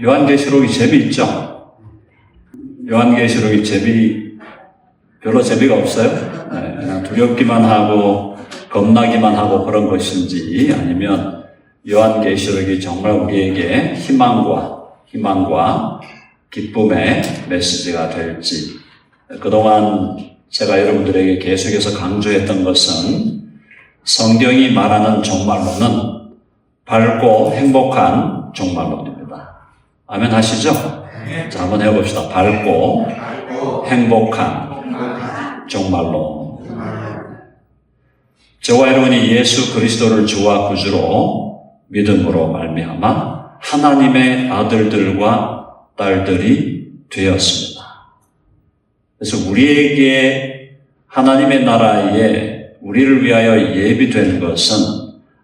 요한계시록이 재미있죠? 요한계시록이 별로 재미가 없어요? 네, 그냥 두렵기만 하고 겁나기만 하고 그런 것인지, 아니면 요한계시록이 정말 우리에게 희망과 기쁨의 메시지가 될지. 그동안 제가 여러분들에게 계속해서 강조했던 것은 성경이 말하는 종말론은 밝고 행복한 종말론입니다. 아멘 하시죠? 자, 한번 해봅시다. 밝고 행복한 종말론. 저와 여러분이 예수 그리스도를 주와 구주로 믿음으로 말미암아 하나님의 아들들과 딸들이 되었습니다. 그래서 우리에게 하나님의 나라에 우리를 위하여 예비된 것은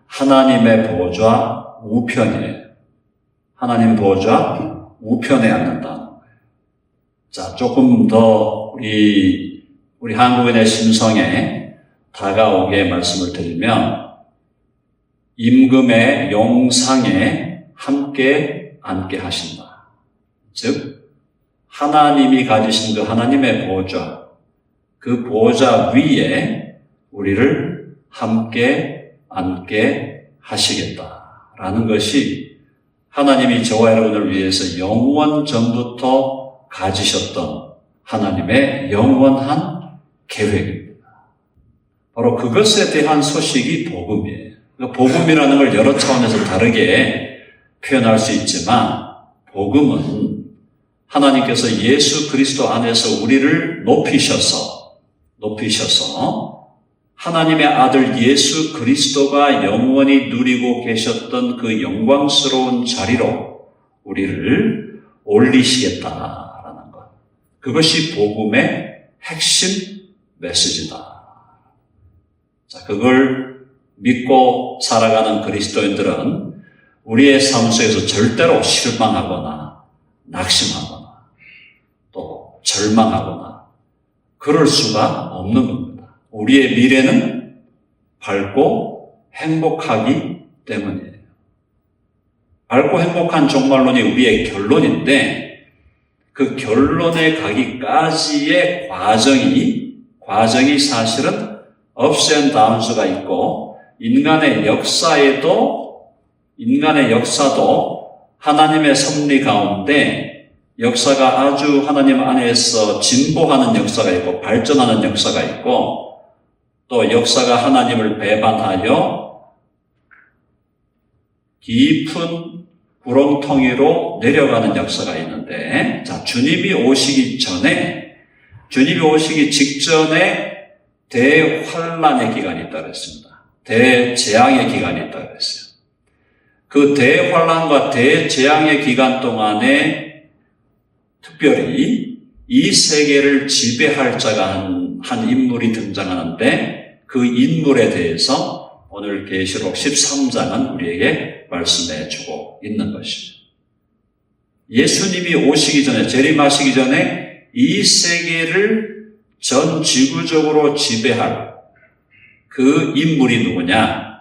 하나님의 보좌 우편이에요. 하나님 보좌 우편에 앉는다는 거예요. 자, 조금 더 우리 한국인의 심성에 다가오게 말씀을 드리면, 임금의 영상에 함께 앉게 하신다. 즉, 하나님이 가지신 그 하나님의 보좌, 그 보좌 위에 우리를 함께 앉게 하시겠다라는 것이 하나님이 저와 여러분을 위해서 영원 전부터 가지셨던 하나님의 영원한 계획입니다. 바로 그것에 대한 소식이 복음이에요. 복음이라는 걸 여러 차원에서 다르게 표현할 수 있지만, 복음은 하나님께서 예수 그리스도 안에서 우리를 높이셔서 하나님의 아들 예수 그리스도가 영원히 누리고 계셨던 그 영광스러운 자리로 우리를 올리시겠다라는 것. 그것이 복음의 핵심 메시지다. 자, 그걸 믿고 살아가는 그리스도인들은 우리의 삶 속에서 절대로 실망하거나 낙심하거나 또 절망하거나 그럴 수가 없는 겁니다. 우리의 미래는 밝고 행복하기 때문이에요. 밝고 행복한 종말론이 우리의 결론인데, 그 결론에 가기까지의 과정이 사실은 업스 앤 다운스가 있고, 인간의 역사도 하나님의 섭리 가운데 역사가 아주 하나님 안에서 진보하는 역사가 있고 발전하는 역사가 있고, 또 역사가 하나님을 배반하여 깊은 구렁텅이로 내려가는 역사가 있는데, 자, 주님이 오시기 직전에 대환란의 기간이 있다고 했습니다. 대재앙의 기간이 있다고 했어요. 그 대환란과 대재앙의 기간 동안에 특별히 이 세계를 지배할 자가 한 인물이 등장하는데, 그 인물에 대해서 오늘 계시록 13장은 우리에게 말씀해 주고 있는 것입니다. 예수님이 오시기 전에, 재림하시기 전에 이 세계를 전 지구적으로 지배할 그 인물이 누구냐?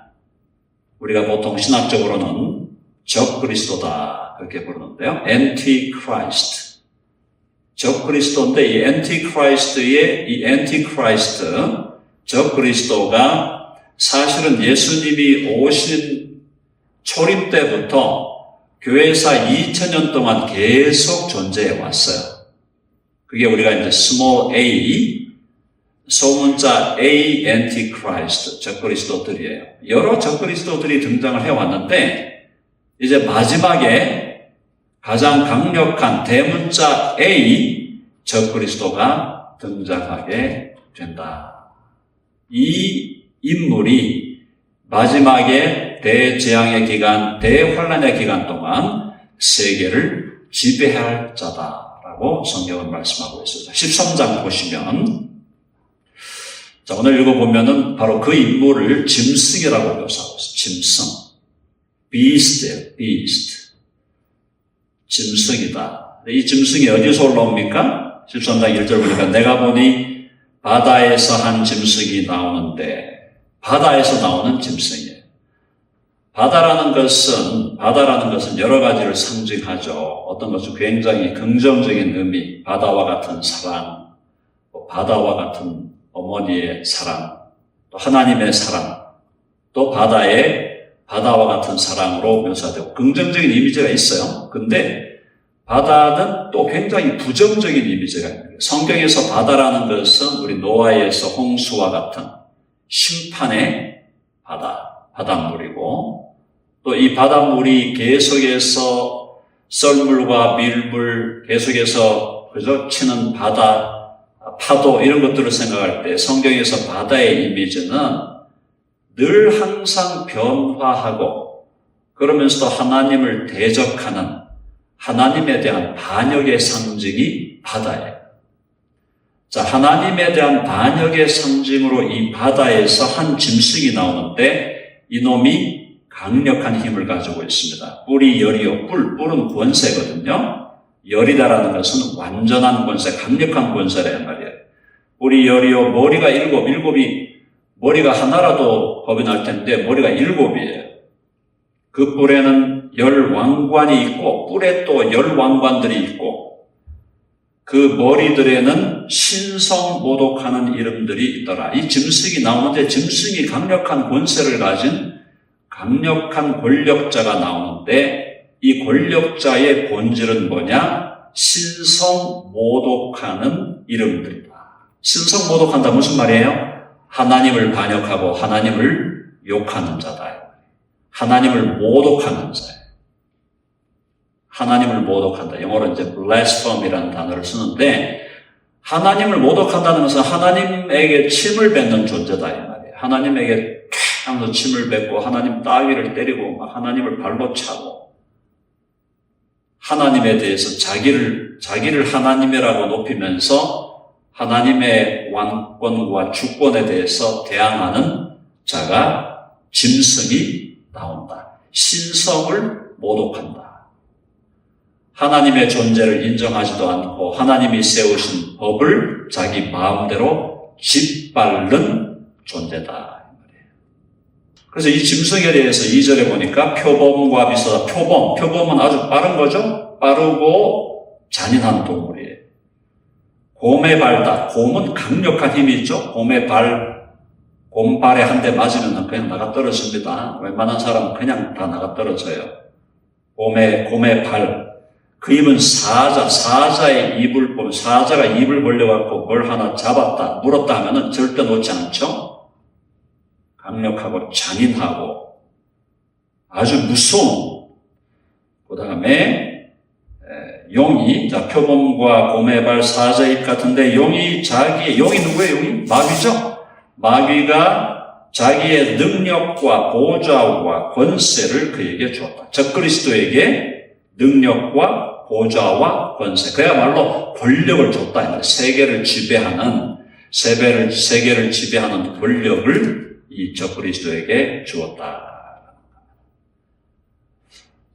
우리가 보통 신학적으로는 적그리스도다 그렇게 부르는데요. 엔티크라이스트. 적그리스도인데 이 엔티크라이스트, 적그리스도가 사실은 예수님이 오신 초림 때부터 교회사 2000년 동안 계속 존재해 왔어요. 그게 우리가 이제 small a, 소문자 A, 엔티크라이스트, 적그리스도들이에요. 여러 적그리스도들이 등장을 해왔는데, 이제 마지막에 가장 강력한 대문자 A, 적그리스도가 등장하게 된다. 이 인물이 마지막에 대재앙의 기간, 대환란의 기간 동안 세계를 지배할 자다라고 성경은 말씀하고 있습니다. 13장 보시면, 자, 오늘 읽어보면은 바로 그 인물을 짐승이라고 묘사하고 있어요. 짐승. beast. 짐승이다. 이 짐승이 어디서 올라옵니까? 13장 1절 보니까 내가 보니 바다에서 한 짐승이 나오는데, 바다에서 나오는 짐승이에요. 바다라는 것은 여러 가지를 상징하죠. 어떤 것은 굉장히 긍정적인 의미, 바다와 같은 사랑, 바다와 같은 어머니의 사랑, 또 하나님의 사랑, 또 바다와 같은 사랑으로 묘사되고 긍정적인 이미지가 있어요. 근데 바다는 또 굉장히 부정적인 이미지가 있는 거예요. 성경에서 바다라는 것은 우리 노아에서 홍수와 같은 심판의 바닷물이고, 또 이 바닷물이 계속해서 썰물과 밀물, 계속해서 치는 바다, 파도 이런 것들을 생각할 때 성경에서 바다의 이미지는 늘 항상 변화하고 그러면서도 하나님을 대적하는 하나님에 대한 반역의 상징이 바다예요. 자, 하나님에 대한 반역의 상징으로 이 바다에서 한 짐승이 나오는데 이놈이 강력한 힘을 가지고 있습니다. 뿔이 열이요. 뿔은 권세거든요. 열이다라는 것은 완전한 권세, 강력한 권세라는 말이에요. 뿔이 열이요. 머리가 일곱이 머리가 하나라도 겁이 날 텐데 머리가 7이에요. 그 뿔에는 10왕관이 있고 뿔에 또 10왕관들이 있고 그 머리들에는 신성모독하는 이름들이 있더라. 이 짐승이 나오는데 짐승이 강력한 권세를 가진 강력한 권력자가 나오는데 이 권력자의 본질은 뭐냐? 신성모독하는 이름들이다. 신성모독한다 무슨 말이에요? 하나님을 반역하고 하나님을 욕하는 자다. 하나님을 모독하는 자예요. 하나님을 모독한다. 영어로 이제 blasphem이라는 단어를 쓰는데 하나님을 모독한다는 것은 하나님에게 침을 뱉는 존재다 이 말이에요. 하나님에게 항상 침을 뱉고 하나님 따위를 때리고 막 하나님을 발로 차고 하나님에 대해서 자기를 하나님이라고 높이면서 하나님의 왕권과 주권에 대해서 대항하는 자가 짐승이 나온다. 신성을 모독한다. 하나님의 존재를 인정하지도 않고 하나님이 세우신 법을 자기 마음대로 짓밟는 존재다. 그래서 이 짐승에 대해서 2절에 보니까 표범과 비슷하다. 표범은 아주 빠른 거죠? 빠르고 잔인한 동물이에요. 곰의 발다. 곰은 강력한 힘이 있죠? 곰발에 한 대 맞으면 그냥 나가 떨어집니다. 웬만한 사람은 그냥 다 나가 떨어져요. 곰의 발. 그 입은 사자의 입을 보면 사자가 입을 벌려갖고 뭘 하나 잡았다, 물었다 하면은 절대 놓지 않죠? 강력하고 잔인하고 아주 무서운. 그 다음에 용이, 표범과 곰의 발, 사자의 입 같은데 용이 누구예요? 용이? 마귀죠? 마귀가 자기의 능력과 보좌와 권세를 그에게 주었다. 적그리스도에게 능력과 보좌와 권세, 그야말로 권력을 줬다. 세계를 지배하는 권력을 이 적그리스도에게 주었다.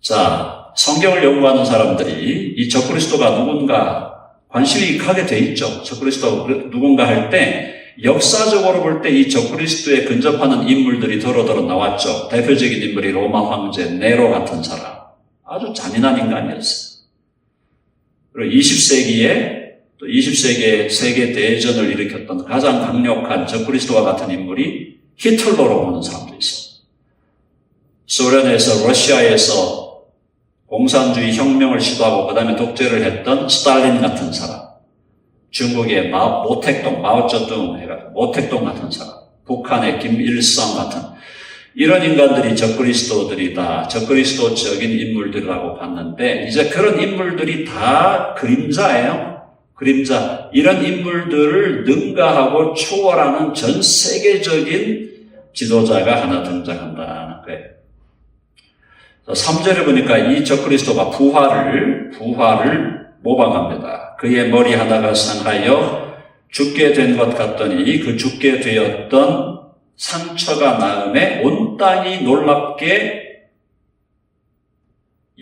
자, 성경을 연구하는 사람들이 이 적그리스도가 누군가 관심이 가게 돼 있죠. 적그리스도가 누군가 할 때 역사적으로 볼 때 이 적그리스도에 근접하는 인물들이 더러더러 나왔죠. 대표적인 인물이 로마 황제 네로 같은 사람. 아주 잔인한 인간이었어요. 그리고 20세기에 세계 대전을 일으켰던 가장 강력한 적그리스도와 같은 인물이 히틀러로 보는 사람도 있어요. 소련에서, 러시아에서 공산주의 혁명을 시도하고 그 다음에 독재를 했던 스탈린 같은 사람, 중국의 마오쩌둥 해가지고 모택동 같은 사람, 북한의 김일성 같은 이런 인간들이 적그리스도들이다, 적그리스도적인 인물들이라고 봤는데 이제 그런 인물들이 다 그림자예요. 그림자. 이런 인물들을 능가하고 초월하는 전 세계적인 지도자가 하나 등장한다는 거예요. 3절에 보니까 이 적그리스도가 부활을 모방합니다. 그의 머리 하나가 상하여 죽게 된 것 같더니 그 죽게 되었던 상처가 나음에 온 땅이 놀랍게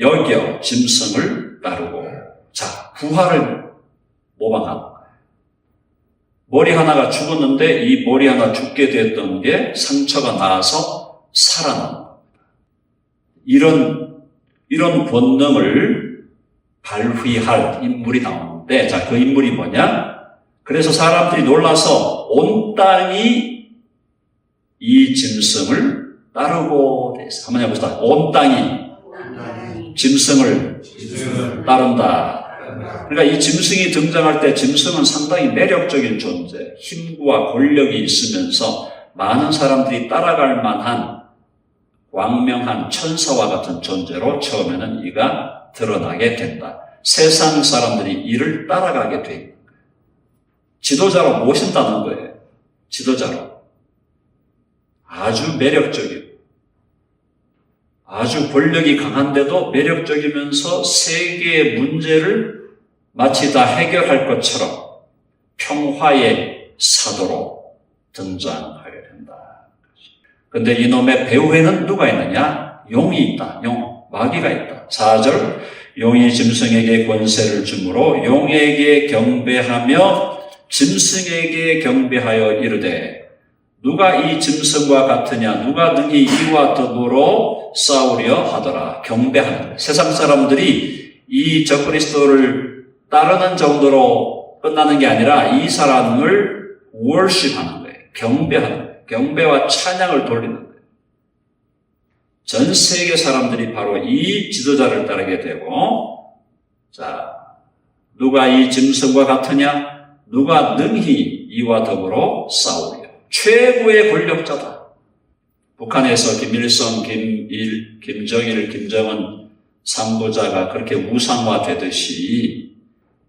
여겨 짐승을 따르고. 자, 부활을 모방하는 거예요. 머리 하나가 죽었는데 이 머리 하나 죽게 되었던 게 상처가 나서 살아나는 겁니다. 이런 권능을 발휘할 인물이 나오는데, 자, 그 인물이 뭐냐? 그래서 사람들이 놀라서 온 땅이 이 짐승을 따르고 돼 있어요. 한번 해봅시다. 온 땅이 짐승을 따른다. 그러니까 이 짐승이 등장할 때 짐승은 상당히 매력적인 존재, 힘과 권력이 있으면서 많은 사람들이 따라갈 만한 광명한 천사와 같은 존재로 처음에는 이가 드러나게 된다. 세상 사람들이 이를 따라가게 돼 있는 거예요. 지도자로 모신다는 거예요. 지도자로. 아주 매력적이고 아주 권력이 강한데도 매력적이면서 세계의 문제를 마치 다 해결할 것처럼 평화의 사도로 등장하게 된다. 그런데 이놈의 배후에는 누가 있느냐? 용이 있다. 마귀가 있다. 4절, 용이 짐승에게 권세를 주므로 용에게 경배하며 짐승에게 경배하여 이르되 누가 이 짐승과 같으냐? 누가 능히 이와 더불어 싸우려 하더라. 경배하는 거예요. 세상 사람들이 이 적그리스도를 따르는 정도로 끝나는 게 아니라 이 사람을 월십하는 거예요. 경배하는 거예요. 경배와 찬양을 돌리는 거예요. 전 세계 사람들이 바로 이 지도자를 따르게 되고, 자, 누가 이 짐승과 같으냐? 누가 능히 이와 더불어 싸우려. 최고의 권력자다. 북한에서 김일성, 김정일, 김정은 3부자가 그렇게 우상화되듯이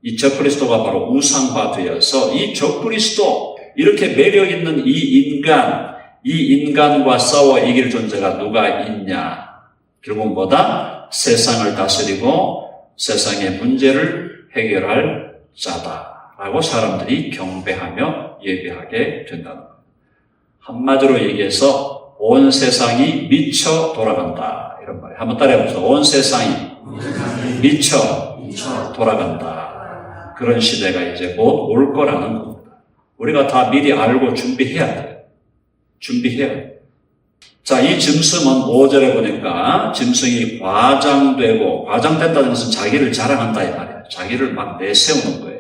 이 적그리스도가 바로 우상화되어서 이 적그리스도, 이렇게 매력 있는 이 인간과 싸워 이길 존재가 누가 있냐? 결국 뭐다? 세상을 다스리고 세상의 문제를 해결할 자다라고 사람들이 경배하며 예배하게 된다는 거예요. 한마디로 얘기해서 온 세상이 미쳐 돌아간다, 이런 말이에요. 한번 따라해보세요. 온 세상이 미쳐 돌아간다. 그런 시대가 이제 곧 올 거라는 겁니다. 우리가 다 미리 알고 준비해야 돼요. 준비해야 돼요. 자, 이 짐승은 5절에 보니까 짐승이 과장된다는 것은 자기를 자랑한다 이 말이에요. 자기를 막 내세우는 거예요.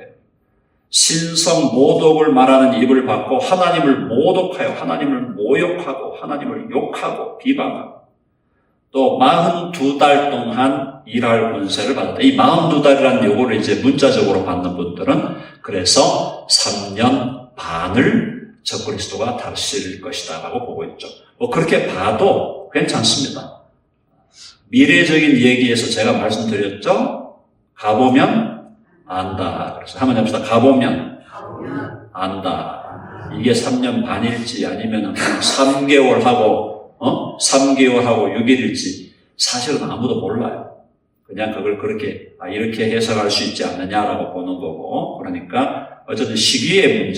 신성 모독을 말하는 입을 받고 하나님을 모독하여 하나님을 모욕하고 하나님을 욕하고 비방하고 또 42달 동안 일할 권세를 받았다. 이 42달이라는 요거를 이제 문자적으로 받는 분들은 그래서 3년 반을 적그리스도가 다스릴 것이다 라고 보고 있죠. 뭐 그렇게 봐도 괜찮습니다. 미래적인 얘기에서 제가 말씀드렸죠. 가보면 안다. 그래서 한번 해봅시다. 가보면 안다. 이게 3년 반일지 아니면 3개월 하고 6일일지 사실은 아무도 몰라요. 그냥 그걸 그렇게 이렇게 해석할 수 있지 않느냐라고 보는 거고, 그러니까 어쨌든 시간의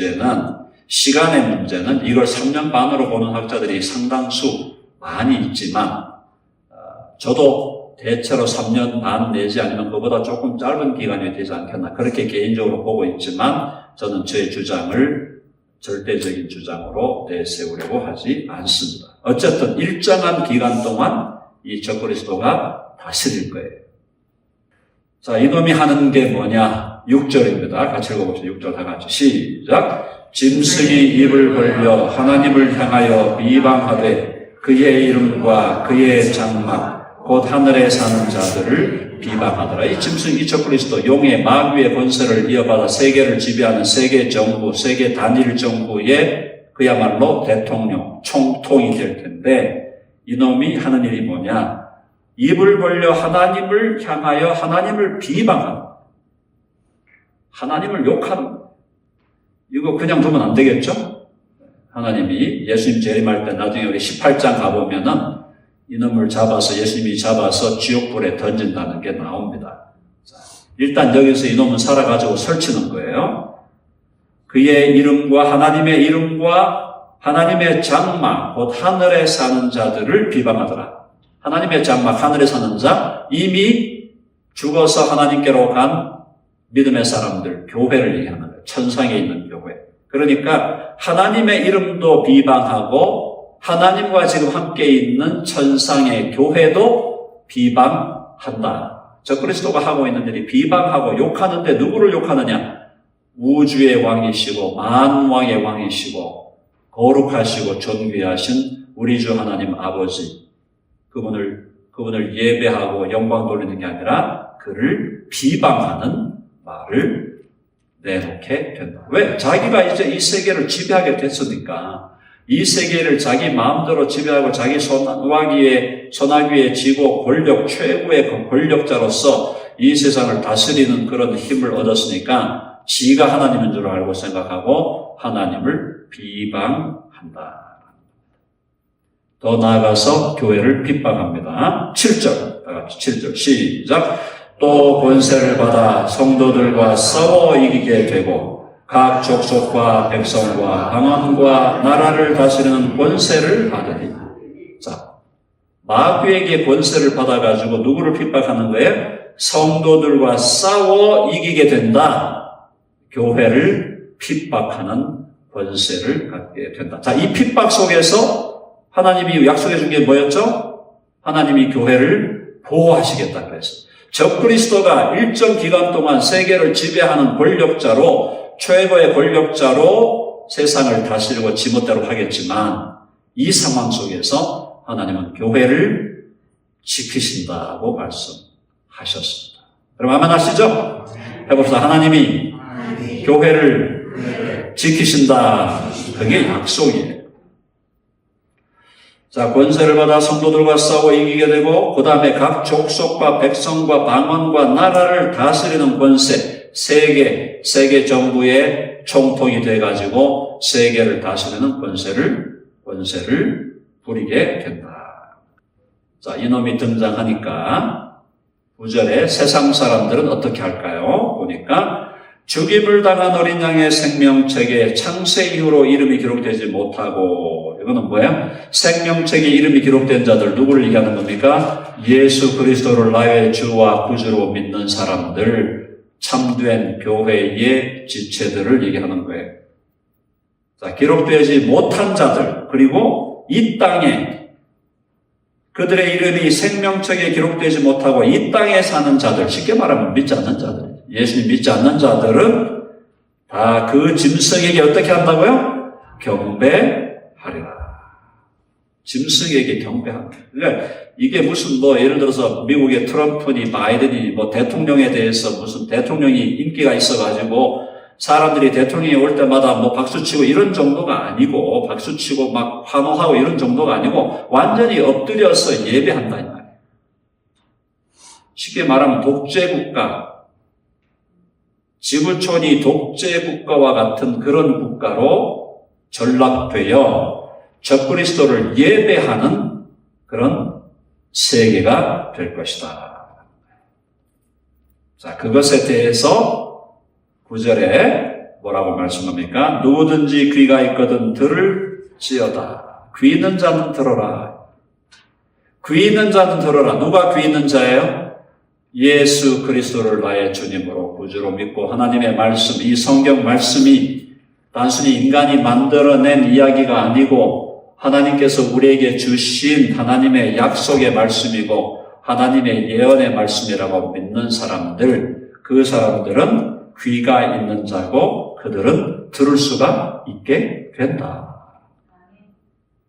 문제는 이걸 3년 반으로 보는 학자들이 상당수 많이 있지만 저도 대체로 3년 반 내지 아니면 그보다 조금 짧은 기간이 되지 않겠나 그렇게 개인적으로 보고 있지만 저는 저의 주장을 절대적인 주장으로 내세우려고 하지 않습니다. 어쨌든 일정한 기간 동안 이 적그리스도가 다스릴 거예요. 자, 이놈이 하는 게 뭐냐? 6절입니다. 같이 읽어봅시다. 6절 다 같이 시작. 짐승이 입을 벌려 하나님을 향하여 비방하되 그의 이름과 그의 장막 곧 하늘에 사는 자들을 비방하더라. 이 짐승, 이 적그리스도 용의 마귀의 권세를 이어받아 세계를 지배하는 세계 정부, 세계 단일 정부의 그야말로 대통령, 총통이 될 텐데 이놈이 하는 일이 뭐냐? 입을 벌려 하나님을 향하여 하나님을 비방하는, 하나님을 욕하는. 이거 그냥 두면 안 되겠죠? 하나님이 예수님 재림할 때 나중에 우리 18장 가보면은 이놈을 잡아서 예수님이 잡아서 지옥불에 던진다는 게 나옵니다. 자, 일단 여기서 이놈은 살아가지고 설치는 거예요. 그의 이름과 하나님의 이름과 하나님의 장막 곧 하늘에 사는 자들을 비방하더라. 하나님의 장막 하늘에 사는 자, 이미 죽어서 하나님께로 간 믿음의 사람들, 교회를 얘기하는 거예요. 천상에 있는 교회. 그러니까 하나님의 이름도 비방하고 하나님과 지금 함께 있는 천상의 교회도 비방한다. 적그리스도가 하고 있는 일이 비방하고 욕하는데 누구를 욕하느냐? 우주의 왕이시고 만왕의 왕이시고 거룩하시고 존귀하신 우리 주 하나님 아버지, 그분을 예배하고 영광 돌리는 게 아니라 그를 비방하는 말을 내놓게 된다. 왜? 자기가 이제 이 세계를 지배하게 됐으니까, 이 세계를 자기 마음대로 지배하고 자기 손아귀에 쥐고 최고의 권력자로서 이 세상을 다스리는 그런 힘을 얻었으니까 지가 하나님인 줄 알고 생각하고 하나님을 비방한다. 더 나아가서 교회를 핍박합니다. 7절, 다 같이 7절 시작. 또 권세를 받아 성도들과 싸워 이기게 되고 각 족속과 백성과 방언과 나라를 다스리는 권세를 받으니. 자, 마귀에게 권세를 받아가지고 누구를 핍박하는 거예요? 성도들과 싸워 이기게 된다. 교회를 핍박하는 권세를 갖게 된다. 자, 이 핍박 속에서 하나님이 약속해 준 게 뭐였죠? 하나님이 교회를 보호하시겠다 그랬어요. 적그리스도가 일정 기간 동안 세계를 지배하는 권력자로, 최고의 권력자로 세상을 다스리고 지멋대로 하겠지만 이 상황 속에서 하나님은 교회를 지키신다고 말씀하셨습니다. 여러분 아멘 하시죠? 해봅시다. 하나님이 교회를 지키신다. 그게 약속이에요. 자, 권세를 받아 성도들과 싸워 이기게 되고 그 다음에 각 족속과 백성과 방언과 나라를 다스리는 권세, 세계 정부의 총통이 돼가지고 세계를 다스리는 권세를 부리게 된다. 자, 이놈이 등장하니까 9절에 세상 사람들은 어떻게 할까요? 보니까 죽임을 당한 어린 양의 생명책에 창세 이후로 이름이 기록되지 못하고, 이거는 뭐야? 생명책에 이름이 기록된 자들, 누구를 얘기하는 겁니까? 예수 그리스도를 나의 주와 구주로 믿는 사람들, 참된 교회의 지체들을 얘기하는 거예요. 자, 기록되지 못한 자들, 그리고 이 땅에 그들의 이름이 생명책에 기록되지 못하고 이 땅에 사는 자들, 쉽게 말하면 믿지 않는 자들, 예수님 믿지 않는 자들은 다 그 짐승에게 어떻게 한다고요? 경배하리라. 짐승에게 경배한다. 그러니까 이게 무슨 예를 들어서 미국의 트럼프니 바이든이 대통령에 대해서 무슨 대통령이 인기가 있어가지고 사람들이 대통령이 올 때마다 박수치고 이런 정도가 아니고, 박수치고 막 환호하고 이런 정도가 아니고 완전히 엎드려서 예배한다 이 말이에요. 쉽게 말하면 독재국가, 지구촌이 독재국가와 같은 그런 국가로 전락되어 적그리스도를 예배하는 그런 세계가 될 것이다. 자, 그것에 대해서 9절에 뭐라고 말씀합니까? 누구든지 귀가 있거든 들을지어다. 귀 있는 자는 들어라. 귀 있는 자는 들어라. 누가 귀 있는 자예요? 예수 그리스도를 나의 주님으로 구주로 믿고 하나님의 말씀, 이 성경 말씀이 단순히 인간이 만들어낸 이야기가 아니고 하나님께서 우리에게 주신 하나님의 약속의 말씀이고 하나님의 예언의 말씀이라고 믿는 사람들, 그 사람들은 귀가 있는 자고 그들은 들을 수가 있게 된다.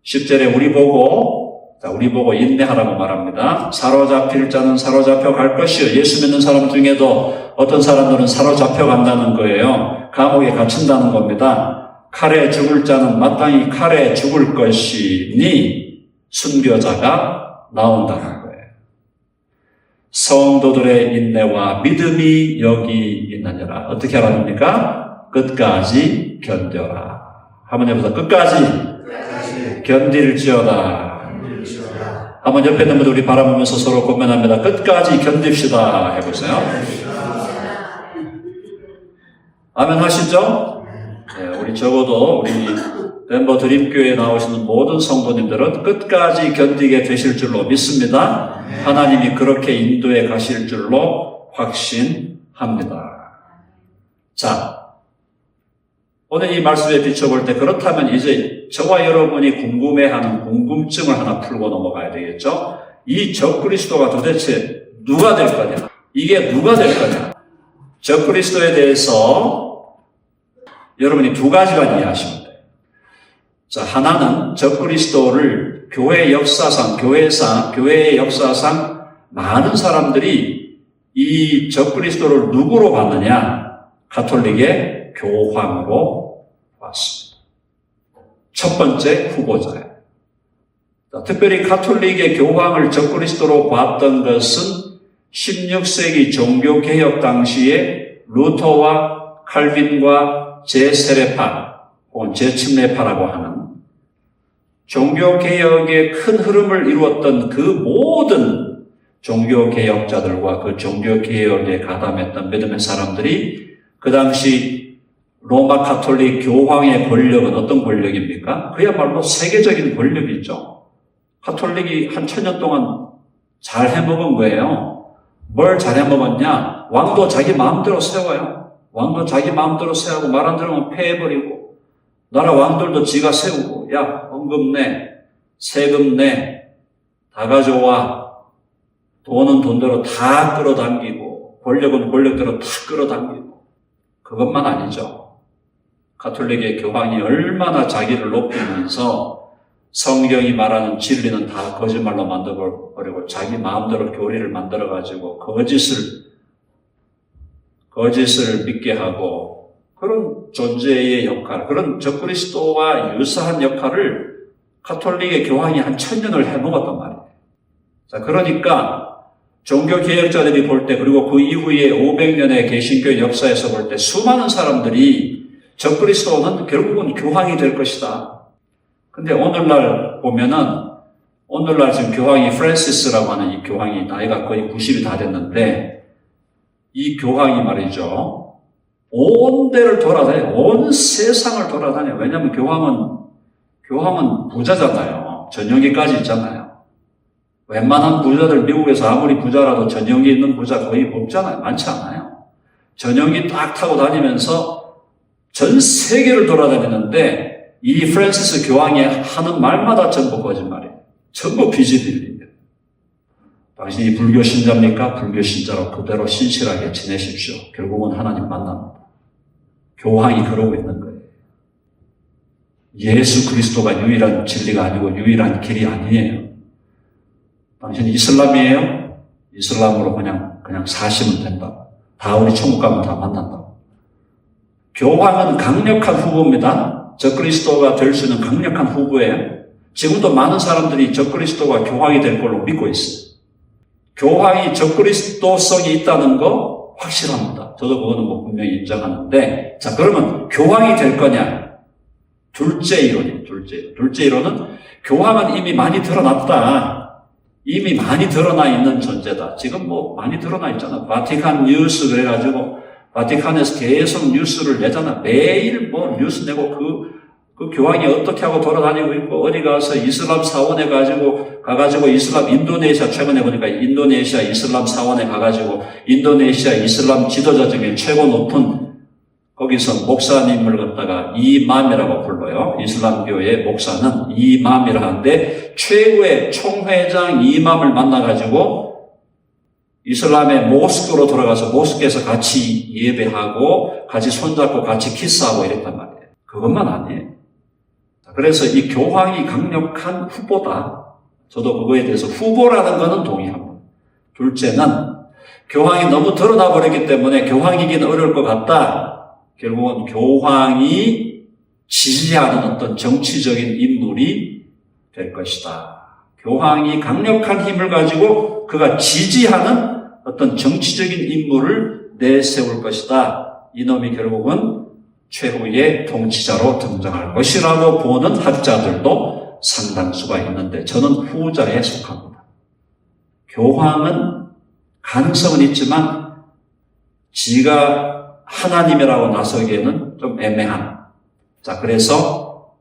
10절에 우리 보고 인내하라고 말합니다. 사로잡힐 자는 사로잡혀 갈 것이요. 예수 믿는 사람 중에도 어떤 사람들은 사로잡혀 간다는 거예요. 감옥에 갇힌다는 겁니다. 칼에 죽을 자는 마땅히 칼에 죽을 것이니 순교자가 나온다는 거예요. 성도들의 인내와 믿음이 여기 있느니라. 어떻게 하라 합니까? 끝까지 견뎌라. 한번 해보자. 끝까지 견딜지어다. 한번 옆에 있는 분들 우리 바라보면서 서로 고면합니다. 끝까지 견딥시다 해보세요. 아멘 하시죠? 네, 우리 적어도 우리 덴버 드림교회에 나오시는 모든 성도님들은 끝까지 견디게 되실 줄로 믿습니다. 하나님이 그렇게 인도해 가실 줄로 확신합니다. 자, 오늘 이 말씀에 비춰볼 때 그렇다면 이제 저와 여러분이 궁금해하는 궁금증을 하나 풀고 넘어가야 되겠죠? 이 적그리스도가 도대체 누가 될 거냐? 이게 누가 될 거냐? 적그리스도에 대해서 여러분이 두 가지만 이해하시면 돼요. 자, 하나는 적그리스도를 교회의 역사상 많은 사람들이 이 적그리스도를 누구로 봤느냐? 가톨릭의 교황으로 봤습니다. 첫 번째 후보자예요. 특별히 가톨릭의 교황을 적그리스도로 봤던 것은 16세기 종교개혁 당시에 루터와 칼빈과 제세례파 혹은 제침례파라고 하는 종교개혁의 큰 흐름을 이루었던 그 모든 종교개혁자들과 그 종교개혁에 가담했던 믿음의 사람들이 그 당시 로마 가톨릭 교황의 권력은 어떤 권력입니까? 그야말로 세계적인 권력이죠. 가톨릭이 한 1000년 동안 잘 해먹은 거예요. 뭘 잘 해먹었냐? 왕도 자기 마음대로 세워요. 왕도 자기 마음대로 세우고 말 안 들으면 폐해버리고, 나라 왕들도 지가 세우고, 야, 헌금 내, 세금 내, 다 가져와. 돈은 돈대로 다 끌어당기고, 권력은 권력대로 다 끌어당기고. 그것만 아니죠. 가톨릭의 교황이 얼마나 자기를 높이면서 성경이 말하는 진리는 다 거짓말로 만들어버리고 자기 마음대로 교리를 만들어가지고 거짓을 믿게 하고 그런 존재의 역할, 그런 적그리스도와 유사한 역할을 가톨릭의 교황이 한 1000년을 해먹었단 말이에요. 자, 그러니까 종교개혁자들이 볼 때, 그리고 그 이후에 500년의 개신교 역사에서 볼 때 수많은 사람들이 적그리스도는 결국은 교황이 될 것이다. 근데 오늘날 보면은, 오늘날 지금 교황이 프란시스라고 하는 이 교황이 나이가 거의 90이 다 됐는데, 이 교황이 말이죠, 온 데를 돌아다녀요. 온 세상을 돌아다녀요. 왜냐하면 교황은 부자잖아요. 전용기까지 있잖아요. 웬만한 부자들 미국에서 아무리 부자라도 전용기 있는 부자 거의 없잖아요. 많지 않아요. 전용기 딱 타고 다니면서 전 세계를 돌아다니는데 이 프란시스 교황이 하는 말마다 전부 거짓말이에요. 전부 비즈니스예요. 당신이 불교 신자입니까? 불교 신자로 그대로 신실하게 지내십시오. 결국은 하나님 만납니다. 교황이 그러고 있는 거예요. 예수 그리스도가 유일한 진리가 아니고 유일한 길이 아니에요. 당신 이슬람이에요? 이슬람으로 그냥 사시면 된다. 다 우리 천국 가면 다 만난다. 교황은 강력한 후보입니다. 적그리스도가 될 수 있는 강력한 후보예요. 지금도 많은 사람들이 적그리스도가 교황이 될 걸로 믿고 있어요. 교황이 적그리스도성이 있다는 거 확실합니다. 저도 그거는 뭐 분명히 인정하는데, 자, 그러면 교황이 될 거냐? 둘째 이론이에요. 둘째 이론은 교황은 이미 많이 드러났다. 이미 많이 드러나 있는 존재다. 지금 뭐 많이 드러나 있잖아. 바티칸 뉴스 그래가지고 바티칸에서 계속 뉴스를 내잖아. 매일 뭐 뉴스 내고 그 교황이 어떻게 하고 돌아다니고 있고, 어디 가서 이슬람 사원에 가가지고 이슬람 인도네시아, 최근에 보니까 인도네시아 이슬람 사원에 가가지고 인도네시아 이슬람 지도자 중에 최고 높은 거기서 목사님을 갖다가 이맘이라고 불러요. 이슬람교의 목사는 이맘이라 하는데 최고의 총회장 이맘을 만나가지고 이슬람의 모스크로 돌아가서 모스크에서 같이 예배하고 같이 손잡고 같이 키스하고 이랬단 말이에요. 그것만 아니에요. 그래서 이 교황이 강력한 후보다. 저도 그거에 대해서 후보라는 것은 동의합니다. 둘째는 교황이 너무 드러나 버렸기 때문에 교황이긴 어려울 것 같다. 결국은 교황이 지지하는 어떤 정치적인 인물이 될 것이다. 교황이 강력한 힘을 가지고 그가 지지하는 어떤 정치적인 인물을 내세울 것이다. 이놈이 결국은 최후의 통치자로 등장할 것이라고 보는 학자들도 상당수가 있는데 저는 후자에 속합니다. 교황은 가능성은 있지만 지가 하나님이라고 나서기에는 좀 애매한. 자, 그래서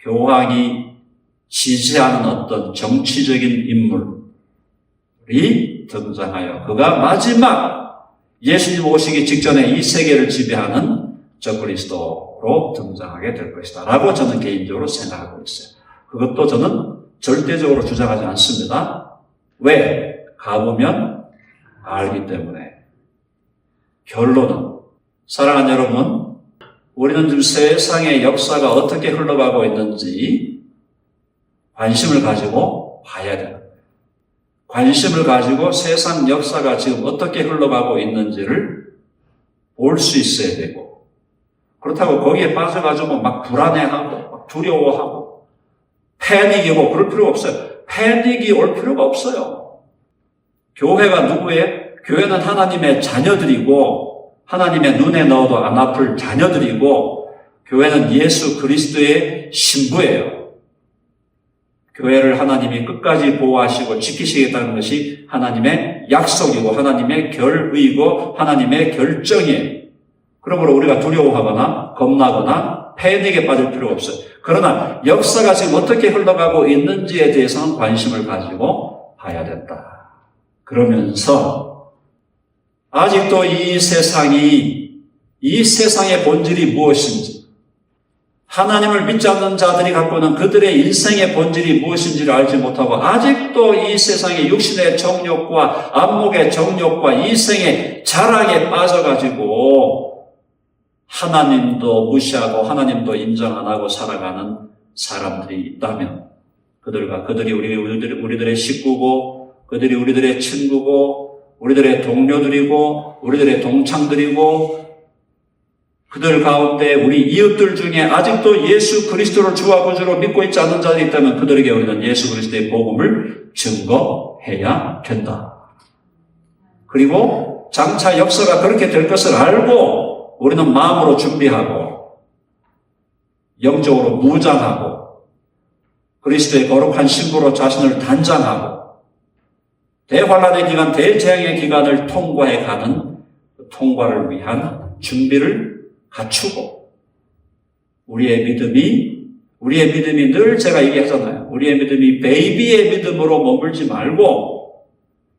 교황이 지지하는 어떤 정치적인 인물이 등장하여 그가 마지막 예수님 오시기 직전에 이 세계를 지배하는 적그리스도로 등장하게 될 것이다 라고 저는 개인적으로 생각하고 있어요. 그것도 저는 절대적으로 주장하지 않습니다. 왜? 가보면 알기 때문에. 결론은, 사랑하는 여러분, 우리는 지금 세상의 역사가 어떻게 흘러가고 있는지 관심을 가지고 봐야 되는 거예요. 관심을 가지고 세상 역사가 지금 어떻게 흘러가고 있는지를 볼 수 있어야 되고, 그렇다고 거기에 빠져가지고 막 불안해하고 막 두려워하고 패닉이고 그럴 필요가 없어요. 패닉이 올 필요가 없어요. 교회가 누구예요? 교회는 하나님의 자녀들이고 하나님의 눈에 넣어도 안 아플 자녀들이고 교회는 예수 그리스도의 신부예요. 교회를 하나님이 끝까지 보호하시고 지키시겠다는 것이 하나님의 약속이고 하나님의 결의고 하나님의 결정이에요. 그러므로 우리가 두려워하거나 겁나거나 패닉에 빠질 필요가 없어요. 그러나 역사가 지금 어떻게 흘러가고 있는지에 대해서는 관심을 가지고 봐야 된다. 그러면서 아직도 이 세상의 본질이 무엇인지, 하나님을 믿지 않는 자들이 갖고 있는 그들의 인생의 본질이 무엇인지를 알지 못하고 아직도 이 세상의 육신의 정욕과 안목의 정욕과 이생의 자랑에 빠져가지고 하나님도 무시하고 하나님도 인정 안 하고 살아가는 사람들이 있다면 그들이 우리들의 식구고 그들이 우리들의 친구고 우리들의 동료들이고 우리들의 동창들이고 그들 가운데 우리 이웃들 중에 아직도 예수 그리스도를 주와 구주로 믿고 있지 않는 자들이 있다면 그들에게 우리는 예수 그리스도의 복음을 증거해야 된다. 그리고 장차 역사가 그렇게 될 것을 알고 우리는 마음으로 준비하고 영적으로 무장하고 그리스도의 거룩한 신부로 자신을 단장하고 대환란의 기간, 대재앙의 기간을 통과해 가는 통과를 위한 준비를 갖추고 우리의 믿음이 늘 제가 얘기하잖아요. 우리의 믿음이 베이비의 믿음으로 머물지 말고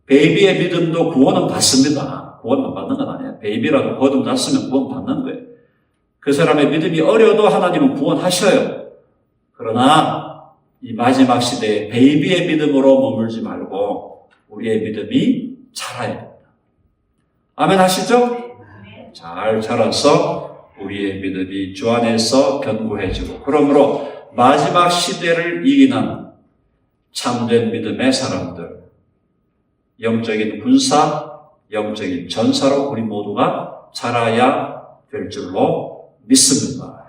베이비의 믿음도 구원은 받습니다. 구원은 받는 건 아니에요. 베이비라도 거듭 났으면 구원 받는 거예요. 그 사람의 믿음이 어려도 하나님은 구원하셔요. 그러나 이 마지막 시대에 베이비의 믿음으로 머물지 말고 우리의 믿음이 자라야 됩니다. 아멘 하시죠? 잘 자라서 우리의 믿음이 주 안에서 견고해지고 그러므로 마지막 시대를 이기는 참된 믿음의 사람들, 영적인 군사, 영적인 전사로 우리 모두가 자라야 될 줄로 믿습니다.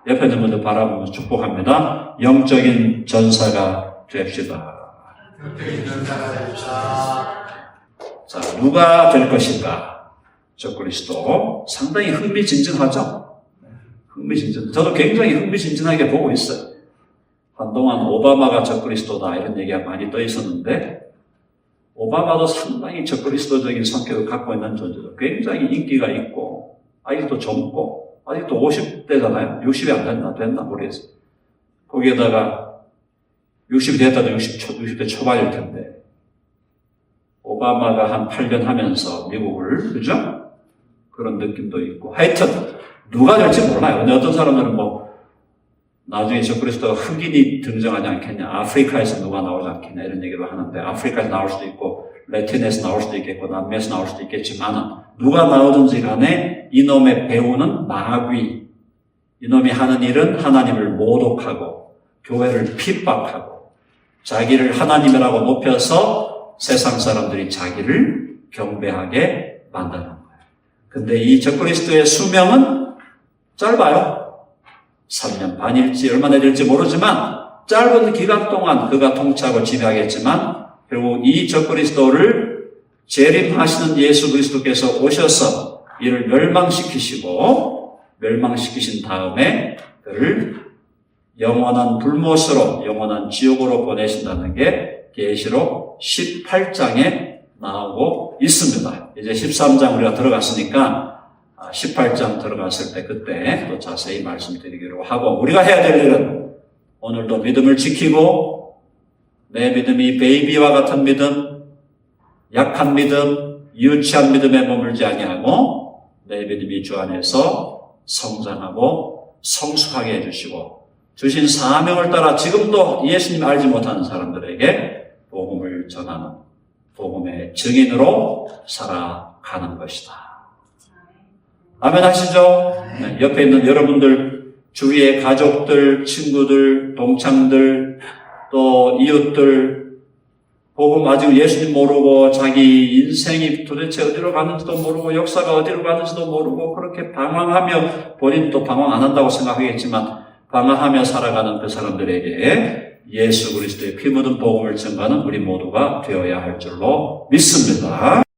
옆에 있는 분들 바라보면서 축복합니다. 영적인 전사가 됩시다. 자, 누가 될 것인가? 적그리스도 상당히 흥미진진하죠? 저도 굉장히 흥미진진하게 보고 있어요. 한동안 오바마가 적그리스도다 이런 얘기가 많이 떠 있었는데 오바마도 상당히 적그리스도적인 성격을 갖고 있는 존재죠. 굉장히 인기가 있고 아직도 젊고 아직도 50대잖아요. 60이 안 됐나 모르겠어요. 거기에다가 60이 됐다도 60대 초반일 텐데 오바마가 한 8년 하면서 미국을 그죠? 그런 느낌도 있고 하여튼 누가 될지 몰라요. 근데 어떤 사람들은 나중에 적그리스도가 흑인이 등장하지 않겠냐, 아프리카에서 누가 나오지 않겠냐 이런 얘기를 하는데 아프리카에서 나올 수도 있고 라틴에서 나올 수도 있겠고 남미에서 나올 수도 있겠지만 누가 나오든지 간에 이놈의 배우는 마귀, 이놈이 하는 일은 하나님을 모독하고 교회를 핍박하고 자기를 하나님이라고 높여서 세상 사람들이 자기를 경배하게 만드는 거예요. 근데 이 적그리스도의 수명은 짧아요. 3년 반일지 얼마나 될지 모르지만 짧은 기간 동안 그가 통치하고 지배하겠지만 결국 이 적그리스도를 재림하시는 예수 그리스도께서 오셔서 이를 멸망시키신 다음에 그를 영원한 불못으로 영원한 지옥으로 보내신다는 게 계시록 18장에 나오고 있습니다. 이제 13장 우리가 들어갔으니까 18장 들어갔을 때 그때 또 자세히 말씀드리기로 하고 우리가 해야 될 일은 오늘도 믿음을 지키고 내 믿음이 베이비와 같은 믿음, 약한 믿음, 유치한 믿음에 머물지 아니하고 내 믿음이 주 안에서 성장하고 성숙하게 해주시고 주신 사명을 따라 지금도 예수님 알지 못하는 사람들에게 복음을 전하는 복음의 증인으로 살아가는 것이다. 아멘 하시죠? 네, 옆에 있는 여러분들, 주위의 가족들, 친구들, 동창들, 또 이웃들, 복음 아직 예수님 모르고 자기 인생이 도대체 어디로 가는지도 모르고 역사가 어디로 가는지도 모르고 그렇게 방황하며, 본인도 방황 안 한다고 생각하겠지만 방황하며 살아가는 그 사람들에게 예수 그리스도의 피 묻은 복음을 전가하는 우리 모두가 되어야 할 줄로 믿습니다.